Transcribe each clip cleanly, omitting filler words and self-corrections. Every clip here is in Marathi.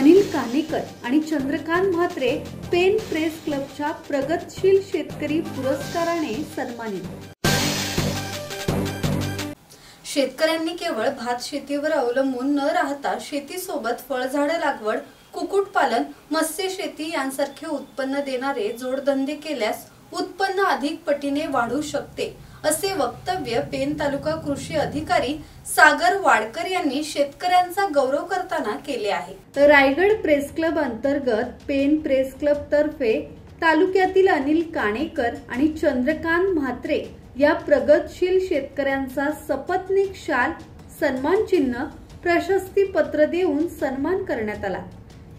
अनिल कानेकर आणि चंद्रकांत म्हात्रे पेन प्रेस क्लबच्या प्रगतशील शेतकरी पुरस्काराने सन्मानित। शेतकऱ्यांनी केवळ भात शेतीवर अवलंबून न राहता शेतीसोबत फळझाडे लागवड, कुक्कुटपालन, मत्स्य शेती यांसारखे उत्पन्न देणारे जोडधंदे केल्यास उत्पन्न अधिक पटीने वाढू शकते, असे वक्तव्य पेन तालुका कृषी अधिकारी सागर वाडकर यांनी शेतकऱ्यांचा गौरव करताना केले आहे। रायगड प्रेस क्लब अंतर्गत पेन प्रेस क्लब तर्फे तालुक्यातील अनिल कानेकर आणि चंद्रकांत म्हात्रे या प्रगतशील शेतकऱ्यांचा सपत्नीक शाल, सन्मान चिन्ह, प्रशस्ती पत्र देऊन सन्मान करण्यात आला।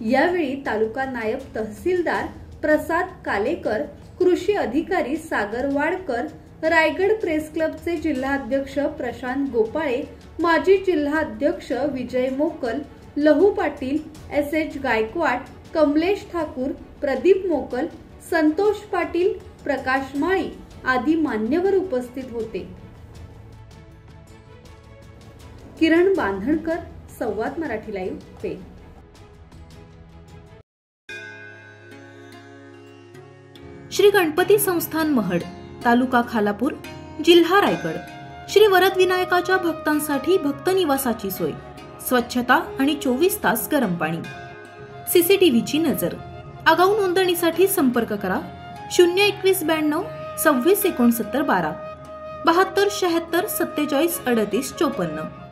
यावेळी तालुका नायब तहसीलदार प्रसाद कालेकर, कृषी अधिकारी सागर वाडकर, रायगड प्रेस क्लबचे जिल्हाध्यक्ष प्रशांत गोपाळे, माजी जिल्हाध्यक्ष विजय मोकल, लहू पाटील, एस.एच. गायकवाड, कमलेश ठाकूर, प्रदीप मोकल, संतोष पाटील, प्रकाश माळी आदी मान्यवर उपस्थित होते। किरण बांधणकर, संवाद मराठी लाईव्ह, पेन। श्री गणपती संस्थान महड, तालुका खालापूर, जिल्हा रायगड। श्री वरद विनायकाच्या भक्तांसाठी भक्त निवासाची सोय, स्वच्छता आणि 24 तास गरम पाणी, सीसीटीव्हीची नजर। आगाऊ नोंदणीसाठी संपर्क करा 02192 26 69 12 72 76 47 38 54।